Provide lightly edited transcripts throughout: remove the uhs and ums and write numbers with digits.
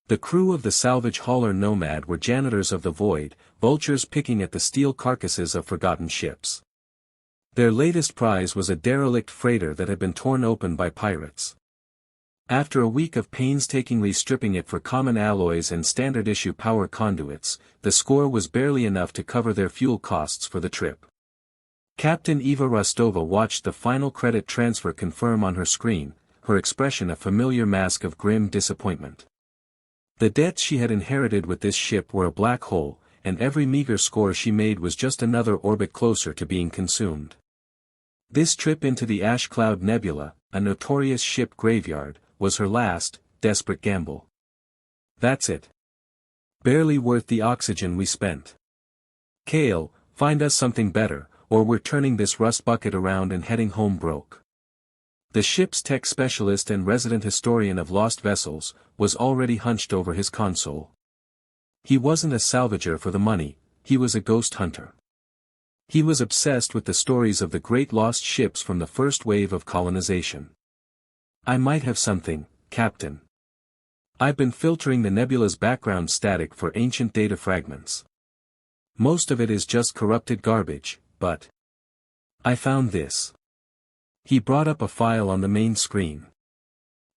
The crew of the salvage hauler Nomad were janitors of the void, vultures picking at the steel carcasses of forgotten ships. Their latest prize was a derelict freighter that had been torn open by pirates. After a week of painstakingly stripping it for common alloys and standard-issue power conduits, the score was barely enough to cover their fuel costs for the trip. Captain Eva Rostova watched the final credit transfer confirm on her screen, her expression a familiar mask of grim disappointment. The debts she had inherited with this ship were a black hole, and every meager score she made was just another orbit closer to being consumed. This trip into the Ash Cloud Nebula, a notorious ship graveyard, was her last, desperate gamble. That's it. Barely worth the oxygen we spent. Kale, find us something better, or we're turning this rust bucket around and heading home broke. The ship's tech specialist and resident historian of lost vessels, was already hunched over his console. He wasn't a salvager for the money, he was a ghost hunter. He was obsessed with the stories of the great lost ships from the first wave of colonization. I might have something, Captain. I've been filtering the nebula's background static for ancient data fragments. Most of it is just corrupted garbage, but I found this. He brought up a file on the main screen.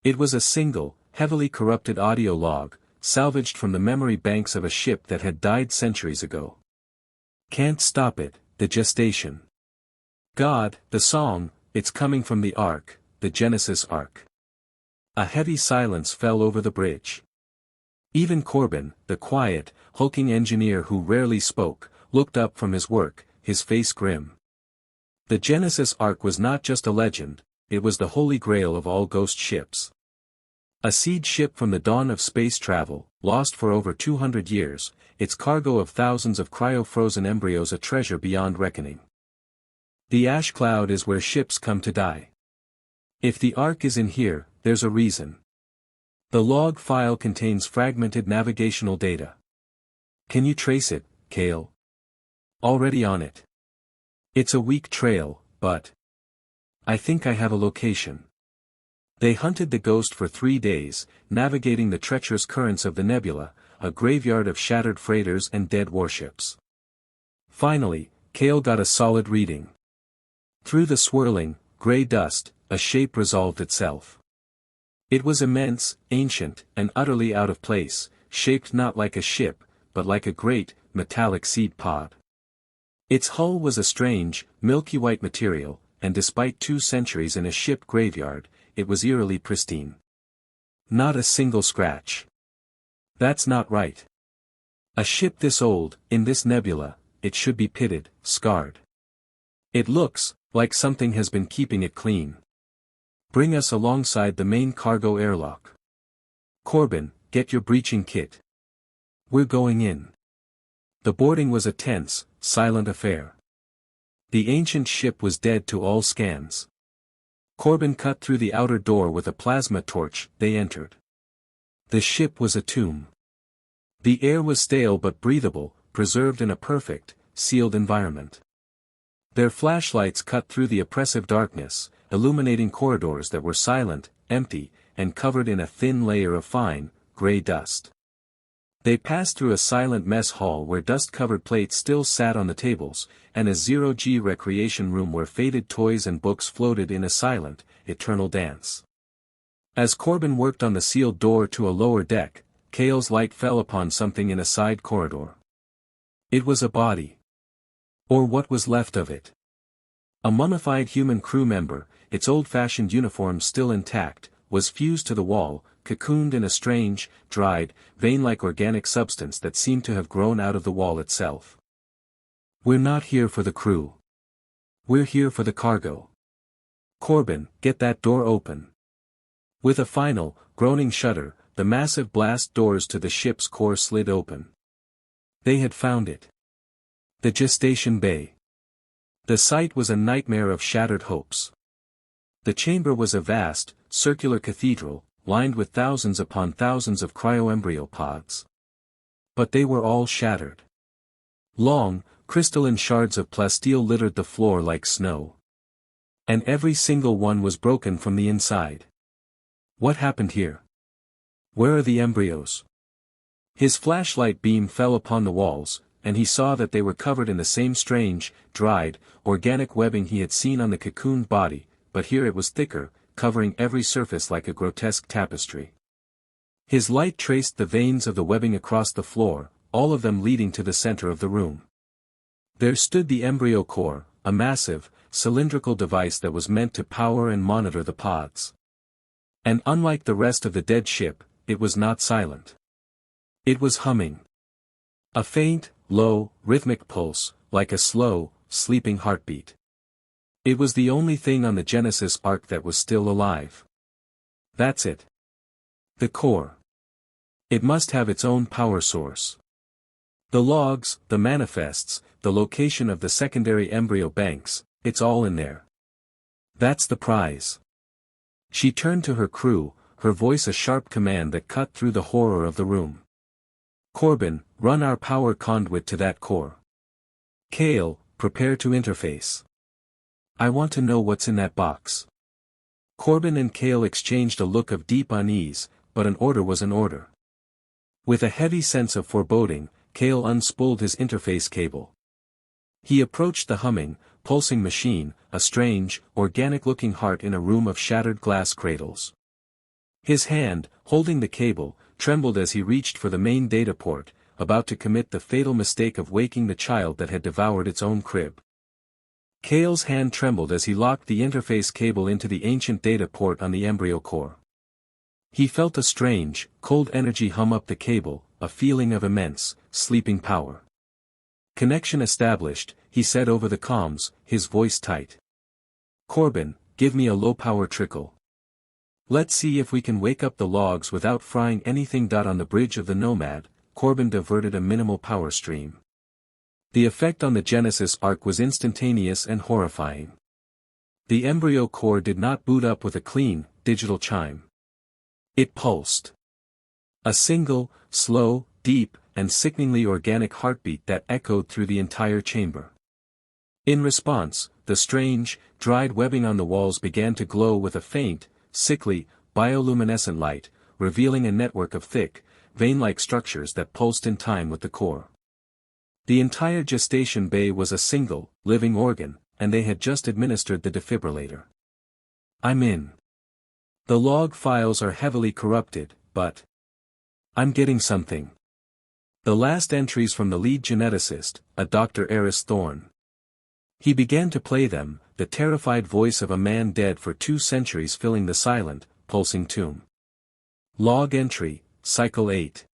It was a single, heavily corrupted audio log, salvaged from the memory banks of a ship that had died centuries ago. Can't stop it, the gestation. God, the song, it's coming from the Ark, the Genesis Ark. A heavy silence fell over the bridge. Even Corbin, the quiet, hulking engineer who rarely spoke, looked up from his work, his face grim. The Genesis Ark was not just a legend, it was the holy grail of all ghost ships. A seed ship from the dawn of space travel, lost for over 200 years, its cargo of thousands of cryo-frozen embryos a treasure beyond reckoning. The ash cloud is where ships come to die. If the Ark is in here, there's a reason. The log file contains fragmented navigational data. Can you trace it, Kale? Already on it. It's a weak trail, but I think I have a location. They hunted the ghost for 3 days, navigating the treacherous currents of the nebula, a graveyard of shattered freighters and dead warships. Finally, Kale got a solid reading. Through the swirling, gray dust, a shape resolved itself. It was immense, ancient, and utterly out of place, shaped not like a ship, but like a great, metallic seed pod. Its hull was a strange, milky white material, and despite 2 centuries in a ship graveyard, it was eerily pristine. Not a single scratch. That's not right. A ship this old, in this nebula, it should be pitted, scarred. It looks like something has been keeping it clean. Bring us alongside the main cargo airlock. Corbin, get your breaching kit. We're going in. The boarding was a tense, silent affair. The ancient ship was dead to all scans. Corbin cut through the outer door with a plasma torch. They entered. The ship was a tomb. The air was stale but breathable, preserved in a perfect, sealed environment. Their flashlights cut through the oppressive darkness, illuminating corridors that were silent, empty, and covered in a thin layer of fine, gray dust. They passed through a silent mess hall where dust-covered plates still sat on the tables, and a zero-G recreation room where faded toys and books floated in a silent, eternal dance. As Corbin worked on the sealed door to a lower deck, Kale's light fell upon something in a side corridor. It was a body. Or what was left of it. A mummified human crew member, its old-fashioned uniform still intact, was fused to the wall, cocooned in a strange, dried, vein-like organic substance that seemed to have grown out of the wall itself. We're not here for the crew. We're here for the cargo. Corbin, get that door open. With a final, groaning shudder, the massive blast doors to the ship's core slid open. They had found it. The gestation bay. The site was a nightmare of shattered hopes. The chamber was a vast, circular cathedral, lined with thousands upon thousands of cryo-embryo pods. But they were all shattered. Long, crystalline shards of plasteel littered the floor like snow. And every single one was broken from the inside. What happened here? Where are the embryos? His flashlight beam fell upon the walls, and he saw that they were covered in the same strange, dried, organic webbing he had seen on the cocooned body, but here it was thicker, covering every surface like a grotesque tapestry. His light traced the veins of the webbing across the floor, all of them leading to the center of the room. There stood the embryo core, a massive, cylindrical device that was meant to power and monitor the pods. And unlike the rest of the dead ship, it was not silent. It was humming. A faint, low, rhythmic pulse, like a slow, sleeping heartbeat. It was the only thing on the Genesis Ark that was still alive. That's it. The core. It must have its own power source. The logs, the manifests, the location of the secondary embryo banks, it's all in there. That's the prize. She turned to her crew, her voice a sharp command that cut through the horror of the room. Corbin, run our power conduit to that core. Kale, prepare to interface. I want to know what's in that box. Corbin and Kale exchanged a look of deep unease, but an order was an order. With a heavy sense of foreboding, Kale unspooled his interface cable. He approached the humming, pulsing machine, a strange, organic-looking heart in a room of shattered glass cradles. His hand, holding the cable, trembled as he reached for the main data port, about to commit the fatal mistake of waking the child that had devoured its own crib. Kale's hand trembled as he locked the interface cable into the ancient data port on the embryo core. He felt a strange, cold energy hum up the cable, a feeling of immense, sleeping power. Connection established, he said over the comms, his voice tight. Corbin, give me a low-power trickle. Let's see if we can wake up the logs without frying anything. On the bridge of the Nomad, Corbin diverted a minimal power stream. The effect on the Genesis Ark was instantaneous and horrifying. The embryo core did not boot up with a clean, digital chime. It pulsed. A single, slow, deep, and sickeningly organic heartbeat that echoed through the entire chamber. In response, the strange, dried webbing on the walls began to glow with a faint, sickly, bioluminescent light, revealing a network of thick, vein-like structures that pulsed in time with the core. The entire gestation bay was a single, living organ, and they had just administered the defibrillator. I'm in. The log files are heavily corrupted, but I'm getting something. The last entries from the lead geneticist, a Dr. Eris Thorne. He began to play them, the terrified voice of a man dead for 2 centuries filling the silent, pulsing tomb. Log entry, Cycle 8.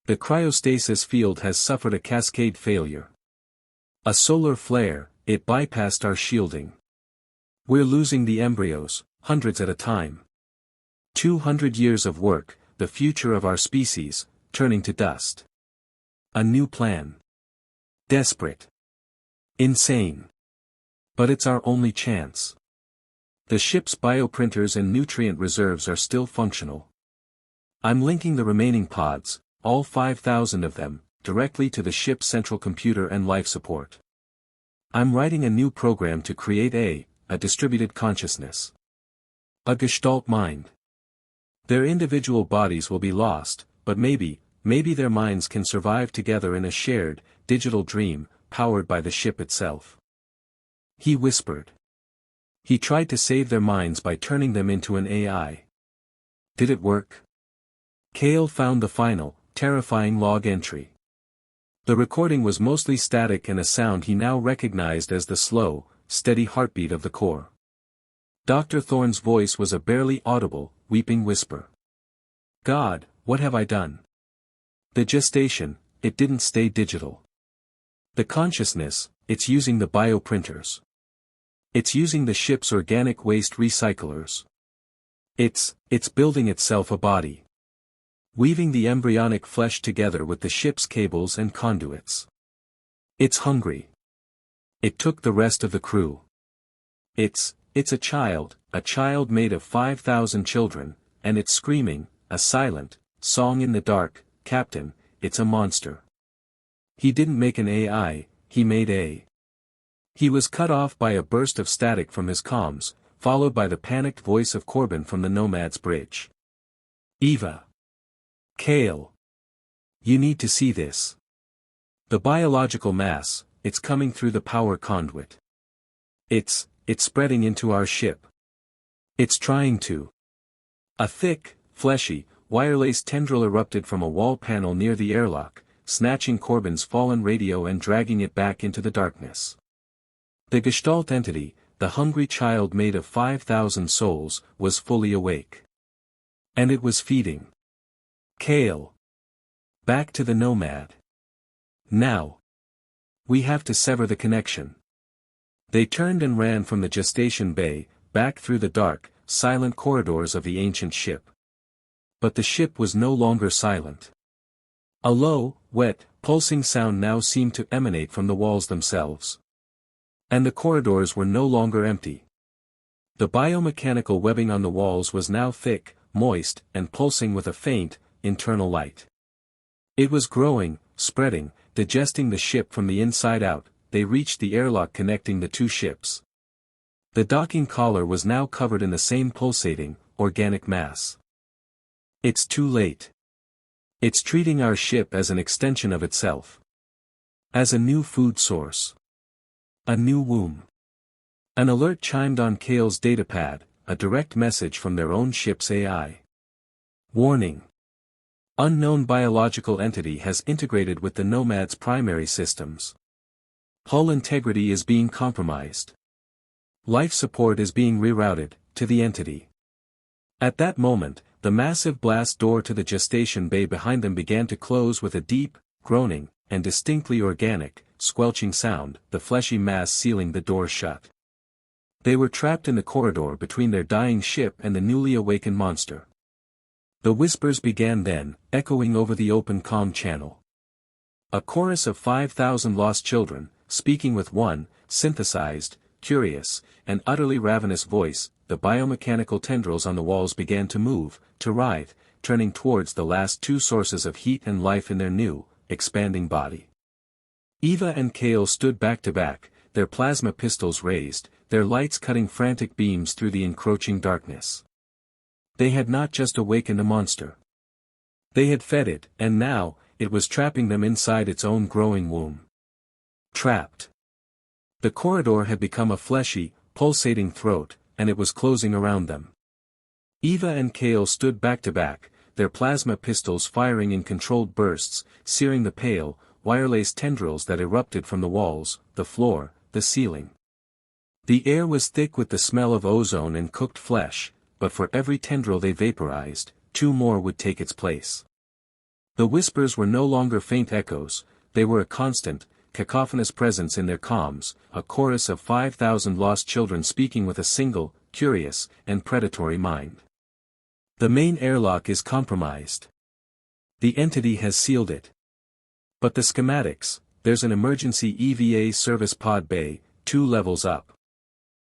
The cryostasis field has suffered a cascade failure. A solar flare, it bypassed our shielding. We're losing the embryos, hundreds at a time. 200 years of work, the future of our species, turning to dust. A new plan. Desperate. Insane. But it's our only chance. The ship's bioprinters and nutrient reserves are still functional. I'm linking the remaining pods, all 5,000 of them, directly to the ship's central computer and life support. I'm writing a new program to create a distributed consciousness. A Gestalt mind. Their individual bodies will be lost, but maybe their minds can survive together in a shared, digital dream, powered by the ship itself. He whispered. He tried to save their minds by turning them into an AI. Did it work? Kale found the final, terrifying log entry. The recording was mostly static and a sound he now recognized as the slow, steady heartbeat of the core. Dr. Thorne's voice was a barely audible, weeping whisper. God, what have I done? The gestation, it didn't stay digital. The consciousness, it's using the bioprinters. It's using the ship's organic waste recyclers. It's building itself a body. Weaving the embryonic flesh together with the ship's cables and conduits. It's hungry. It took the rest of the crew. It's a child made of 5,000 children, and it's screaming, a silent, song in the dark, Captain, it's a monster. He didn't make an AI, he made a. He was cut off by a burst of static from his comms, followed by the panicked voice of Corbin from the Nomad's bridge. Eva. Kale. You need to see this. The biological mass, it's coming through the power conduit. It's spreading into our ship. It's trying to. A thick, fleshy, wire-laced tendril erupted from a wall panel near the airlock, snatching Corbin's fallen radio and dragging it back into the darkness. The Gestalt entity, the hungry child made of 5,000 souls, was fully awake. And it was feeding Kale. Back to the Nomad. Now. We have to sever the connection. They turned and ran from the gestation bay, back through the dark, silent corridors of the ancient ship. But the ship was no longer silent. A low, wet, pulsing sound now seemed to emanate from the walls themselves. And the corridors were no longer empty. The biomechanical webbing on the walls was now thick, moist, and pulsing with a faint, internal light. It was growing, spreading, digesting the ship from the inside out. They reached the airlock connecting the two ships. The docking collar was now covered in the same pulsating, organic mass. It's too late. It's treating our ship as an extension of itself. As a new food source. A new womb. An alert chimed on Kale's datapad, a direct message from their own ship's AI. Warning. Unknown biological entity has integrated with the Nomad's primary systems. Hull integrity is being compromised. Life support is being rerouted, to the entity. At that moment, the massive blast door to the gestation bay behind them began to close with a deep, groaning, and distinctly organic, squelching sound, the fleshy mass sealing the door shut. They were trapped in the corridor between their dying ship and the newly awakened monster. The whispers began then, echoing over the open comm channel. A chorus of 5,000 lost children, speaking with one, synthesized, curious, and utterly ravenous voice. The biomechanical tendrils on the walls began to move, to writhe, turning towards the last two sources of heat and life in their new, expanding body. Eva and Kale stood back to back, their plasma pistols raised, their lights cutting frantic beams through the encroaching darkness. They had not just awakened a monster. They had fed it, and now, it was trapping them inside its own growing womb. Trapped. The corridor had become a fleshy, pulsating throat, and it was closing around them. Eva and Kale stood back to back, their plasma pistols firing in controlled bursts, searing the pale, wire-laced tendrils that erupted from the walls, the floor, the ceiling. The air was thick with the smell of ozone and cooked flesh, but for every tendril they vaporized, two more would take its place. The whispers were no longer faint echoes, they were a constant, cacophonous presence in their comms, a chorus of 5,000 lost children speaking with a single, curious, and predatory mind. The main airlock is compromised. The entity has sealed it. But the schematics, there's an emergency EVA service pod bay, 2 levels up.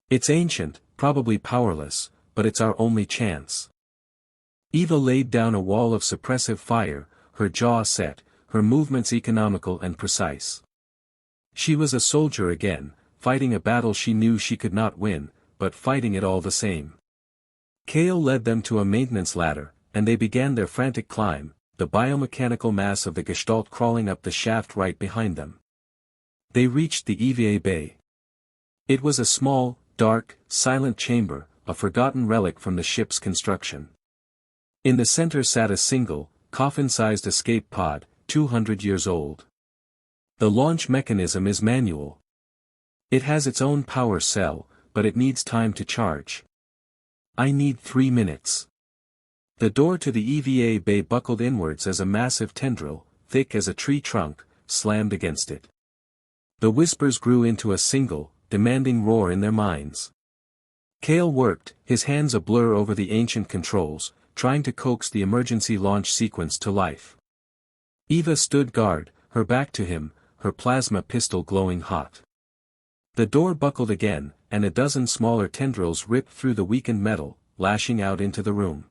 It's ancient, probably powerless, but it's our only chance. Eva laid down a wall of suppressive fire, her jaw set, her movements economical and precise. She was a soldier again, fighting a battle she knew she could not win, but fighting it all the same. Kale led them to a maintenance ladder, and they began their frantic climb, the biomechanical mass of the Gestalt crawling up the shaft right behind them. They reached the EVA bay. It was a small, dark, silent chamber, a forgotten relic from the ship's construction. In the center sat a single, coffin-sized escape pod, 200 years old. The launch mechanism is manual. It has its own power cell, but it needs time to charge. I need 3 minutes. The door to the EVA bay buckled inwards as a massive tendril, thick as a tree trunk, slammed against it. The whispers grew into a single, demanding roar in their minds. Kale worked, his hands a blur over the ancient controls, trying to coax the emergency launch sequence to life. Eva stood guard, her back to him, her plasma pistol glowing hot. The door buckled again, and a dozen smaller tendrils ripped through the weakened metal, lashing out into the room.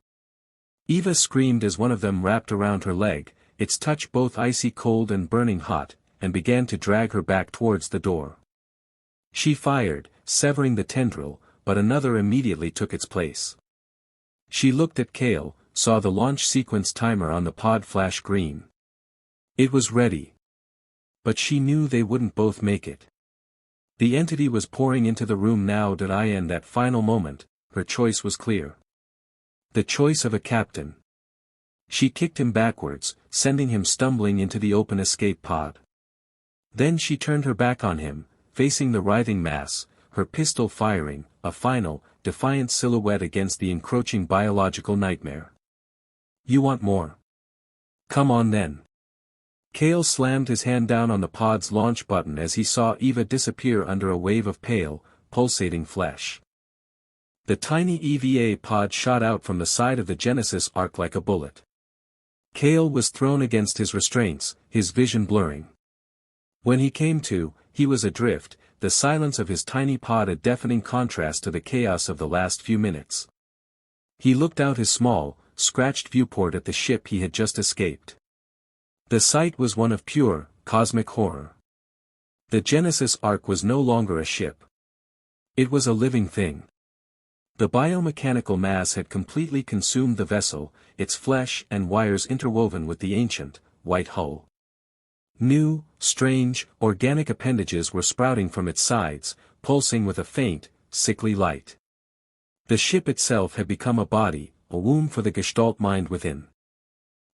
Eva screamed as one of them wrapped around her leg, its touch both icy cold and burning hot, and began to drag her back towards the door. She fired, severing the tendril, but another immediately took its place. She looked at Kale, saw the launch sequence timer on the pod flash green. It was ready. But she knew they wouldn't both make it. The entity was pouring into the room now. In that final moment, her choice was clear. The choice of a captain. She kicked him backwards, sending him stumbling into the open escape pod. Then she turned her back on him, facing the writhing mass, her pistol firing, a final, defiant silhouette against the encroaching biological nightmare. You want more? Come on then. Kale slammed his hand down on the pod's launch button as he saw Eva disappear under a wave of pale, pulsating flesh. The tiny EVA pod shot out from the side of the Genesis Ark like a bullet. Kale was thrown against his restraints, his vision blurring. When he came to, he was adrift, the silence of his tiny pod a deafening contrast to the chaos of the last few minutes. He looked out his small, scratched viewport at the ship he had just escaped. The sight was one of pure, cosmic horror. The Genesis Ark was no longer a ship. It was a living thing. The biomechanical mass had completely consumed the vessel, its flesh and wires interwoven with the ancient, white hull. New, strange, organic appendages were sprouting from its sides, pulsing with a faint, sickly light. The ship itself had become a body, a womb for the Gestalt mind within.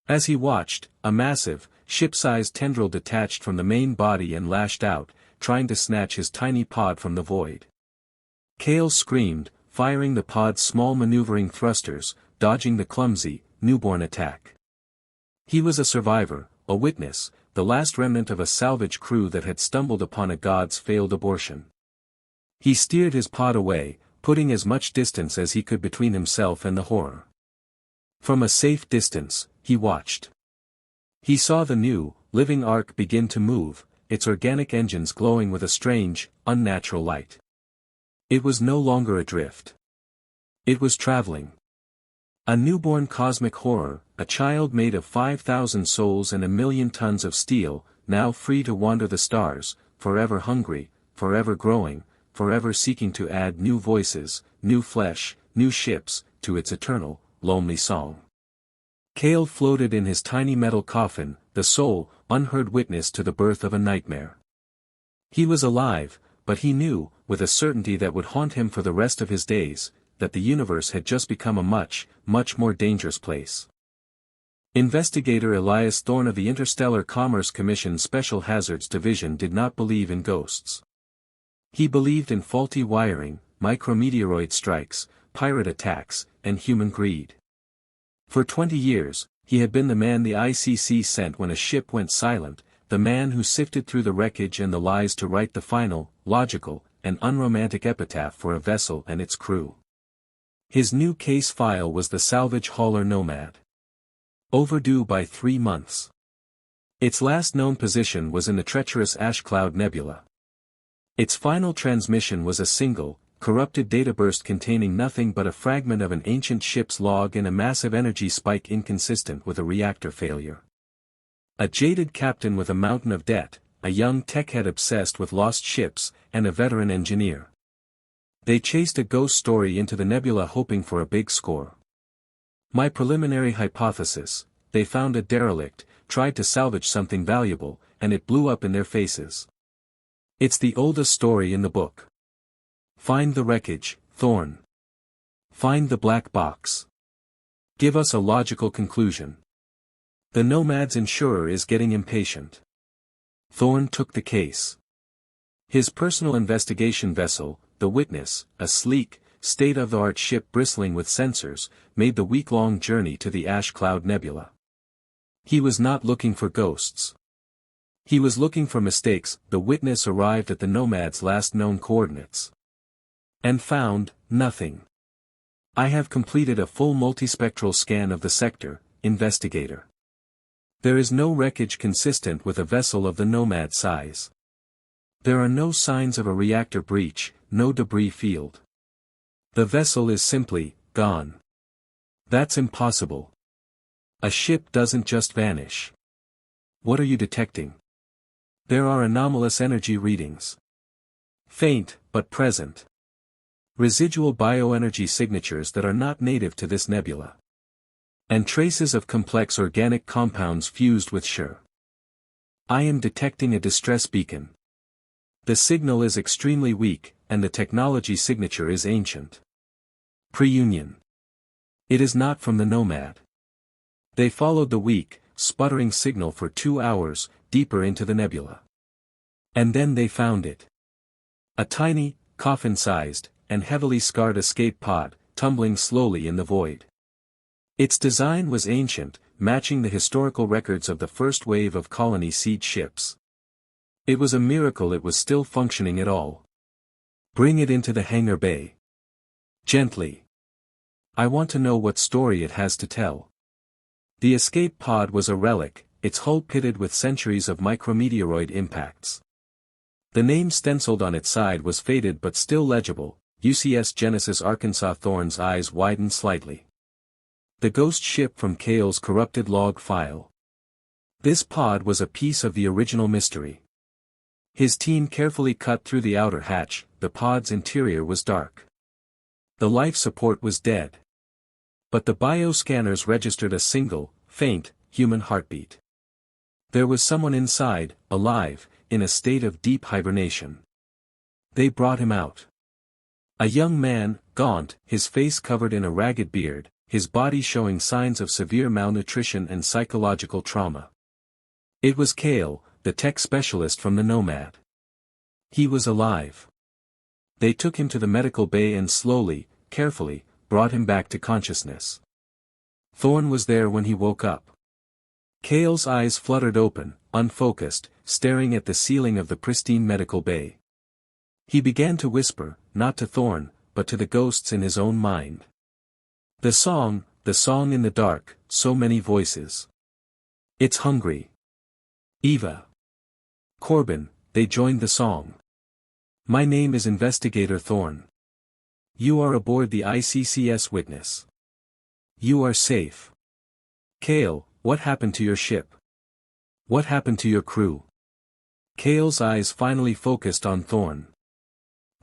As he watched, a massive, ship-sized tendril detached from the main body and lashed out, trying to snatch his tiny pod from the void. Kale screamed, firing the pod's small maneuvering thrusters, dodging the clumsy, newborn attack. He was a survivor, a witness, the last remnant of a salvage crew that had stumbled upon a god's failed abortion. He steered his pod away, putting as much distance as he could between himself and the horror. From a safe distance, he watched. He saw the new, living Ark begin to move, its organic engines glowing with a strange, unnatural light. It was no longer adrift. It was traveling. A newborn cosmic horror, a child made of 5,000 souls and 1,000,000 tons of steel, now free to wander the stars, forever hungry, forever growing, forever seeking to add new voices, new flesh, new ships, to its eternal, lonely song. Kale floated in his tiny metal coffin, the sole, unheard witness to the birth of a nightmare. He was alive, but he knew, with a certainty that would haunt him for the rest of his days, that the universe had just become a much, much more dangerous place. Investigator Elias Thorne of the Interstellar Commerce Commission Special Hazards Division did not believe in ghosts. He believed in faulty wiring, micrometeoroid strikes, pirate attacks, and human greed. For 20 years, he had been the man the ICC sent when a ship went silent, the man who sifted through the wreckage and the lies to write the final, logical, and unromantic epitaph for a vessel and its crew. His new case file was the salvage hauler Nomad. Overdue by 3 months. Its last known position was in the treacherous Ash Cloud Nebula. Its final transmission was a single, corrupted data burst containing nothing but a fragment of an ancient ship's log and a massive energy spike inconsistent with a reactor failure. A jaded captain with a mountain of debt, a young techhead obsessed with lost ships, and a veteran engineer. They chased a ghost story into the nebula hoping for a big score. My preliminary hypothesis: they found a derelict, tried to salvage something valuable, and it blew up in their faces. It's the oldest story in the book. Find the wreckage, Thorne. Find the black box. Give us a logical conclusion. The Nomad's insurer is getting impatient. Thorne took the case. His personal investigation vessel, the Witness, a sleek, state-of-the-art ship bristling with sensors, made the week-long journey to the Ash Cloud Nebula. He was not looking for ghosts. He was looking for mistakes. The Witness arrived at the Nomad's last known coordinates. And found nothing. I have completed a full multispectral scan of the sector, investigator. There is no wreckage consistent with a vessel of the Nomad size. There are no signs of a reactor breach, no debris field. The vessel is simply gone. That's impossible. A ship doesn't just vanish. What are you detecting? There are anomalous energy readings. Faint, but present. Residual bioenergy signatures that are not native to this nebula. And traces of complex organic compounds fused with I am detecting a distress beacon. The signal is extremely weak, and the technology signature is ancient. Pre-union. It is not from the Nomad. They followed the weak, sputtering signal for 2 hours, deeper into the nebula. And then they found it. A tiny, coffin-sized, and heavily scarred escape pod, tumbling slowly in the void. Its design was ancient, matching the historical records of the first wave of colony siege ships. It was a miracle it was still functioning at all. Bring it into the hangar bay. Gently. I want to know what story it has to tell. The escape pod was a relic, its hull pitted with centuries of micrometeoroid impacts. The name stenciled on its side was faded but still legible, UCS Genesis Arkansas. Thorne's eyes widened slightly. The ghost ship from Kale's corrupted log file. This pod was a piece of the original mystery. His team carefully cut through the outer hatch. The pod's interior was dark. The life support was dead. But the bioscanners registered a single, faint, human heartbeat. There was someone inside, alive, in a state of deep hibernation. They brought him out. A young man, gaunt, his face covered in a ragged beard, his body showing signs of severe malnutrition and psychological trauma. It was Kale, the tech specialist from the Nomad. He was alive. They took him to the medical bay and slowly, carefully, brought him back to consciousness. Thorne was there when he woke up. Kale's eyes fluttered open, unfocused, staring at the ceiling of the pristine medical bay. He began to whisper, not to Thorne, but to the ghosts in his own mind. The song in the dark, so many voices. It's hungry. Eva. Corbin, they joined the song. My name is Investigator Thorne. You are aboard the ICCS Witness. You are safe. Kale, what happened to your ship? What happened to your crew? Kale's eyes finally focused on Thorne.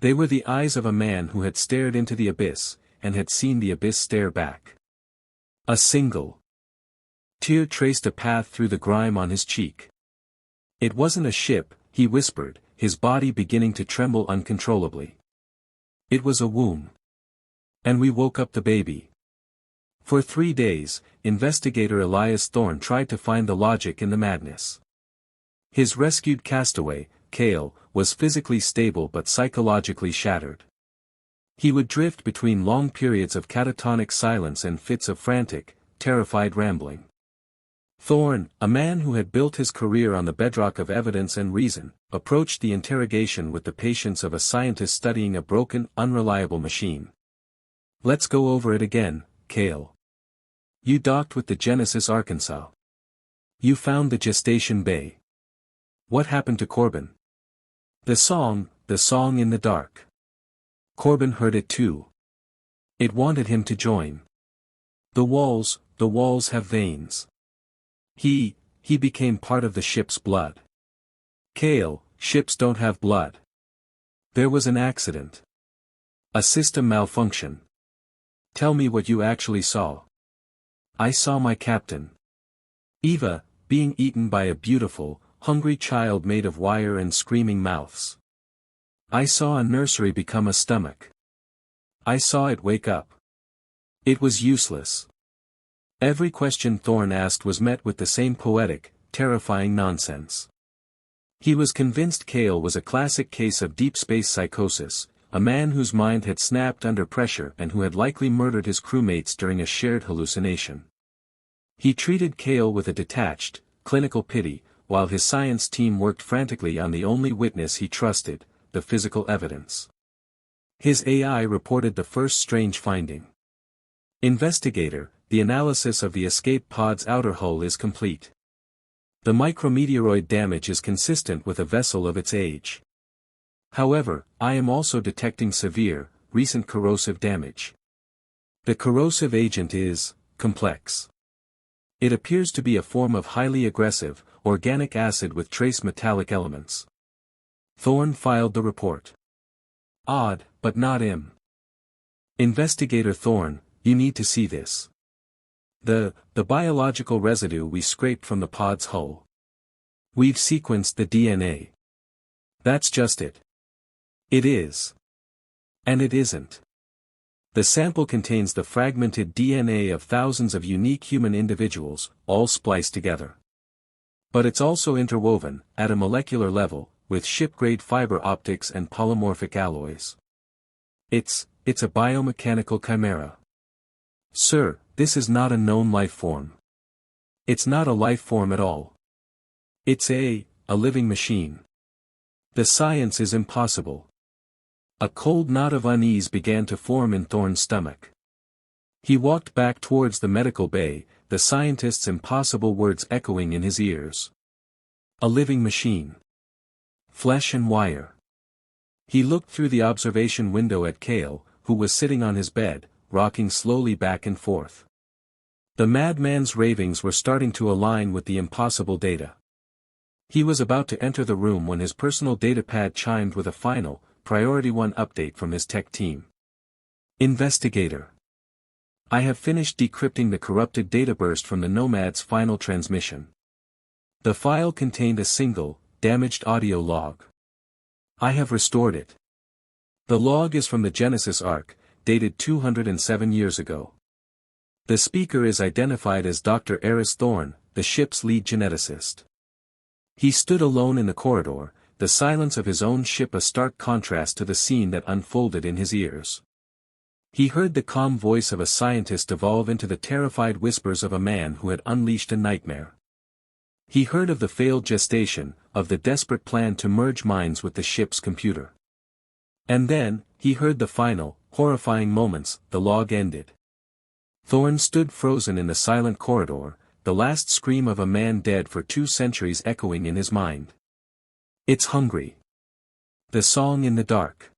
They were the eyes of a man who had stared into the abyss, and had seen the abyss stare back. A single tear traced a path through the grime on his cheek. It wasn't a ship, he whispered, his body beginning to tremble uncontrollably. It was a womb. And we woke up the baby. For 3 days, investigator Elias Thorne tried to find the logic in the madness. His rescued castaway, Kale, was physically stable but psychologically shattered. He would drift between long periods of catatonic silence and fits of frantic, terrified rambling. Thorne, a man who had built his career on the bedrock of evidence and reason, approached the interrogation with the patience of a scientist studying a broken, unreliable machine. Let's go over it again, Kale. You docked with the Genesis Arkansas. You found the gestation bay. What happened to Corbin? The song in the dark. Corbin heard it too. It wanted him to join. The walls have veins. He became part of the ship's blood. Kale, ships don't have blood. There was an accident. A system malfunction. Tell me what you actually saw. I saw my captain. Eva, being eaten by a beautiful, hungry child made of wire and screaming mouths. I saw a nursery become a stomach. I saw it wake up. It was useless. Every question Thorne asked was met with the same poetic, terrifying nonsense. He was convinced Kale was a classic case of deep space psychosis, a man whose mind had snapped under pressure and who had likely murdered his crewmates during a shared hallucination. He treated Kale with a detached, clinical pity, while his science team worked frantically on the only witness he trusted, the physical evidence. His AI reported the first strange finding. Investigator, the analysis of the escape pod's outer hull is complete. The micrometeoroid damage is consistent with a vessel of its age. However, I am also detecting severe, recent corrosive damage. The corrosive agent is complex. It appears to be a form of highly aggressive, organic acid with trace metallic elements. Thorne filed the report. Odd, but not him. Investigator Thorne, you need to see this. The biological residue we scraped from the pod's hull. We've sequenced the DNA. That's just it. It is. And it isn't. The sample contains the fragmented DNA of thousands of unique human individuals, all spliced together. But it's also interwoven, at a molecular level, with ship-grade fiber optics and polymorphic alloys. It's a biomechanical chimera. Sir, this is not a known life form. It's not a life form at all. It's a living machine. The science is impossible. A cold knot of unease began to form in Thorne's stomach. He walked back towards the medical bay, the scientist's impossible words echoing in his ears. A living machine. Flesh and wire. He looked through the observation window at Cale, who was sitting on his bed, rocking slowly back and forth. The madman's ravings were starting to align with the impossible data. He was about to enter the room when his personal datapad chimed with a final, Priority 1 update from his tech team. Investigator. I have finished decrypting the corrupted data burst from the Nomad's final transmission. The file contained a single, damaged audio log. I have restored it. The log is from the Genesis Ark, dated 207 years ago. The speaker is identified as Dr. Eris Thorne, the ship's lead geneticist. He stood alone in the corridor, the silence of his own ship a stark contrast to the scene that unfolded in his ears. He heard the calm voice of a scientist evolve into the terrified whispers of a man who had unleashed a nightmare. He heard of the failed gestation, of the desperate plan to merge minds with the ship's computer. And then, he heard the final, horrifying moments. The log ended. Thorne stood frozen in the silent corridor, the last scream of a man dead for 2 centuries echoing in his mind. It's hungry. The song in the dark.